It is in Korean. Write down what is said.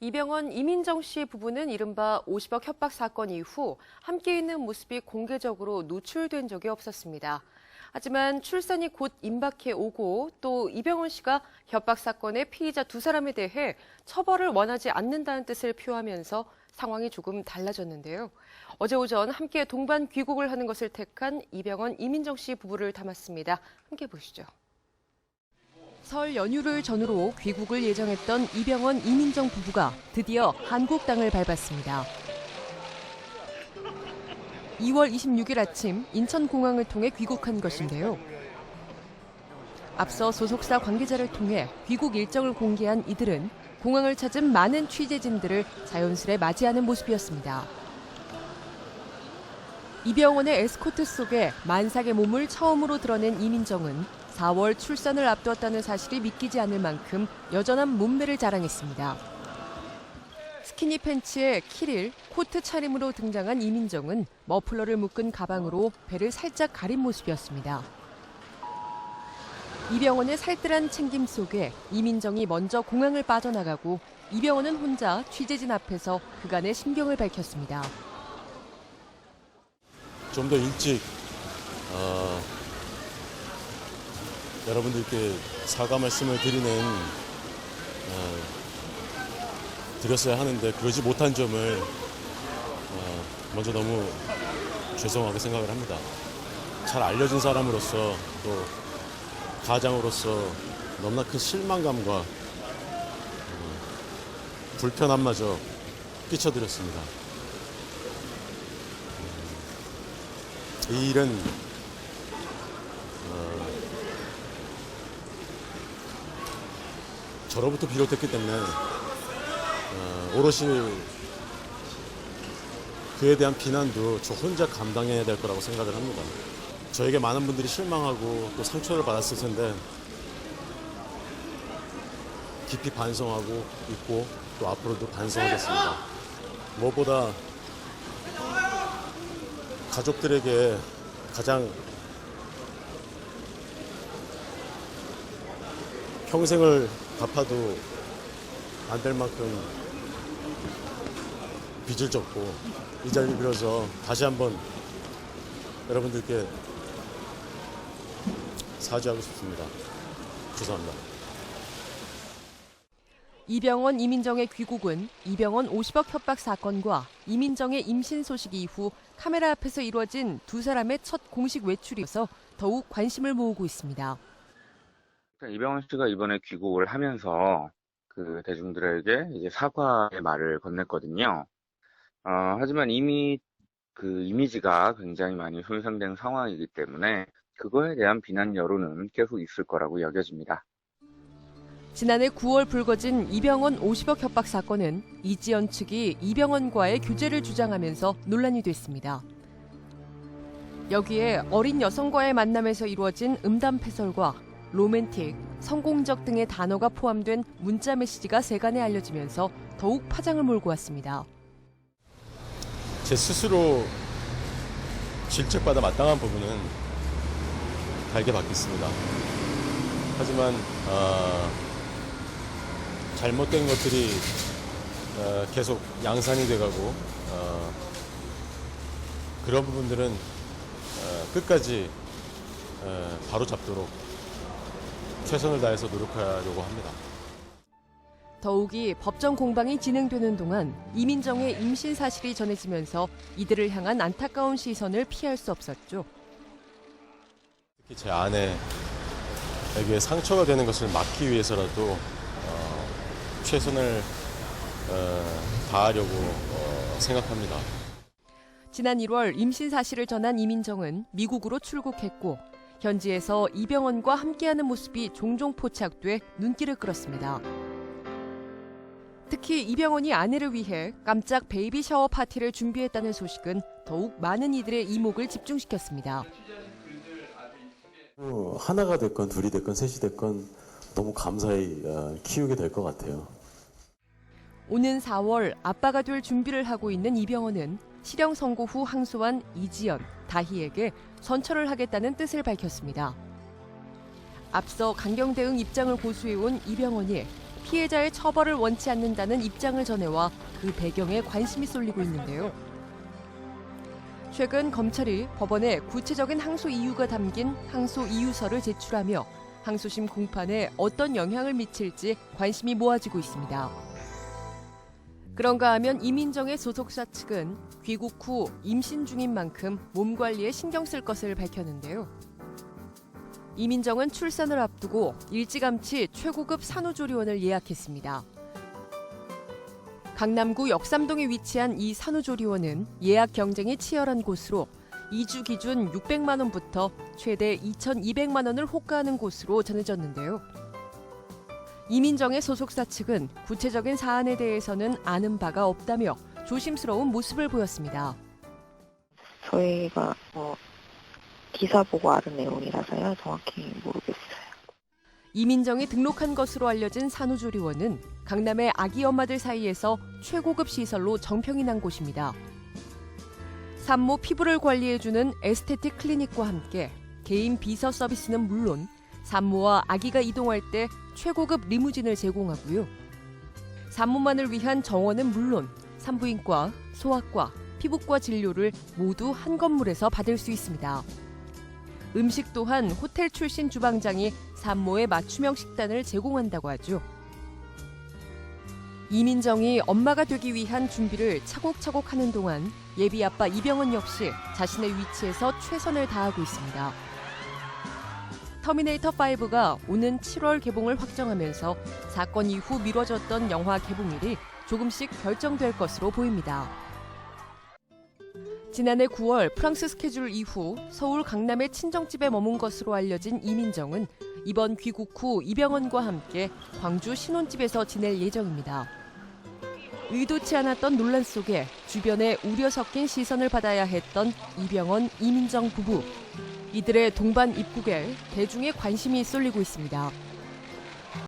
이병헌, 이민정 씨 부부는 이른바 50억 협박 사건 이후 함께 있는 모습이 공개적으로 노출된 적이 없었습니다. 하지만 출산이 곧 임박해 오고 또 이병헌 씨가 협박 사건의 피의자 두 사람에 대해 처벌을 원하지 않는다는 뜻을 표하면서 상황이 조금 달라졌는데요. 어제 오전 함께 동반 귀국을 하는 것을 택한 이병헌, 이민정 씨 부부를 담았습니다. 함께 보시죠. 설 연휴를 전후로 귀국을 예정했던 이병헌, 이민정 부부가 드디어 한국 땅을 밟았습니다. 2월 26일 아침 인천공항을 통해 귀국한 것인데요. 앞서 소속사 관계자를 통해 귀국 일정을 공개한 이들은 공항을 찾은 많은 취재진들을 자연스레 맞이하는 모습이었습니다. 이병헌의 에스코트 속에 만삭의 몸을 처음으로 드러낸 이민정은 4월 출산을 앞두었다는 사실이 믿기지 않을 만큼 여전한 몸매를 자랑했습니다. 스키니 팬츠에 키릴, 코트 차림으로 등장한 이민정은 머플러를 묶은 가방으로 배를 살짝 가린 모습이었습니다. 이병헌의 살뜰한 챙김 속에 이민정이 먼저 공항을 빠져나가고 이병헌은 혼자 취재진 앞에서 그간의 심경을 밝혔습니다. 좀 더 일찍 여러분들께 사과 말씀을 드렸어야 하는데 그러지 못한 점을 먼저 너무 죄송하게 생각을 합니다. 잘 알려진 사람으로서 또 가장으로서 너무나 큰 실망감과 불편함마저 끼쳐드렸습니다. 이 일은 저로부터 비롯됐기 때문에 오롯이 그에 대한 비난도 저 혼자 감당해야 될 거라고 생각을 합니다. 저에게 많은 분들이 실망하고 또 상처를 받았을 텐데 깊이 반성하고 있고 또 앞으로도 반성하겠습니다. 무엇보다 가족들에게 가장 평생을 갚아도 안 될 만큼 빚을 졌고 이 자리를 빌어서 다시 한번 여러분들께 사죄하고 싶습니다. 죄송합니다. 이병헌, 이민정의 귀국은 이병헌 50억 협박 사건과 이민정의 임신 소식 이후 카메라 앞에서 이루어진 두 사람의 첫 공식 외출이어서 더욱 관심을 모으고 있습니다. 이병헌 씨가 이번에 귀국을 하면서 그 대중들에게 이제 사과의 말을 건넸거든요. 하지만 이미 그 이미지가 굉장히 많이 손상된 상황이기 때문에 그거에 대한 비난 여론은 계속 있을 거라고 여겨집니다. 지난해 9월 불거진 이병헌 50억 협박 사건은 이지연 측이 이병헌과의 교제를 주장하면서 논란이 됐습니다. 여기에 어린 여성과의 만남에서 이루어진 음담패설과 로맨틱, 성공적 등의 단어가 포함된 문자 메시지가 세간에 알려지면서 더욱 파장을 몰고 왔습니다. 제 스스로 질책받아 마땅한 부분은 달게 받겠습니다. 하지만 잘못된 것들이 계속 양산이 돼가고 그런 부분들은 끝까지 바로잡도록 최선을 다해서 노력하려고 합니다. 더욱이 법정 공방이 진행되는 동안 이민정의 임신 사실이 전해지면서 이들을 향한 안타까운 시선을 피할 수 없었죠. 특히 제 아내에게 상처가 되는 것을 막기 위해서라도 최선을 다하려고 생각합니다. 지난 1월 임신 사실을 전한 이민정은 미국으로 출국했고 현지에서 이병헌과 함께하는 모습이 종종 포착돼 눈길을 끌었습니다. 특히 이병헌이 아내를 위해 깜짝 베이비 샤워 파티를 준비했다는 소식은 더욱 많은 이들의 이목을 집중시켰습니다. 하나가 됐건 둘이 됐건 셋이 됐건 너무 감사히 키우게 될 것 같아요. 오는 4월 아빠가 될 준비를 하고 있는 이병헌은 실형 선고 후 항소한 이지연, 다희에게 선처를 하겠다는 뜻을 밝혔습니다. 앞서 강경 대응 입장을 고수해온 이병헌이 피해자의 처벌을 원치 않는다는 입장을 전해와 그 배경에 관심이 쏠리고 있는데요. 최근 검찰이 법원에 구체적인 항소 이유가 담긴 항소 이유서를 제출하며 항소심 공판에 어떤 영향을 미칠지 관심이 모아지고 있습니다. 그런가 하면 이민정의 소속사 측은 귀국 후 임신 중인 만큼 몸 관리에 신경 쓸 것을 밝혔는데요. 이민정은 출산을 앞두고 일찌감치 최고급 산후조리원을 예약했습니다. 강남구 역삼동에 위치한 이 산후조리원은 예약 경쟁이 치열한 곳으로 2주 기준 600만 원부터 최대 2,200만 원을 호가하는 곳으로 전해졌는데요. 이민정의 소속사 측은 구체적인 사안에 대해서는 아는 바가 없다며 조심스러운 모습을 보였습니다. 저희가 기사 보고 아는 내용이라서요. 정확히 모르겠어요. 이민정이 등록한 것으로 알려진 산후조리원은 강남의 아기 엄마들 사이에서 최고급 시설로 정평이 난 곳입니다. 산모 피부를 관리해주는 에스테틱 클리닉과 함께 개인 비서 서비스는 물론 산모와 아기가 이동할 때 최고급 리무진을 제공하고요. 산모만을 위한 정원은 물론 산부인과, 소아과, 피부과 진료를 모두 한 건물에서 받을 수 있습니다. 음식 또한 호텔 출신 주방장이 산모의 맞춤형 식단을 제공한다고 하죠. 이민정이 엄마가 되기 위한 준비를 차곡차곡 하는 동안 예비 아빠 이병헌 역시 자신의 위치에서 최선을 다하고 있습니다. 터미네이터5가 오는 7월 개봉을 확정하면서 사건 이후 미뤄졌던 영화 개봉일이 조금씩 결정될 것으로 보입니다. 지난해 9월 프랑스 스케줄 이후 서울 강남의 친정집에 머문 것으로 알려진 이민정은 이번 귀국 후 이병헌과 함께 광주 신혼집에서 지낼 예정입니다. 의도치 않았던 논란 속에 주변에 우려 섞인 시선을 받아야 했던 이병헌, 이민정 부부. 이들의 동반 입국에 대중의 관심이 쏠리고 있습니다.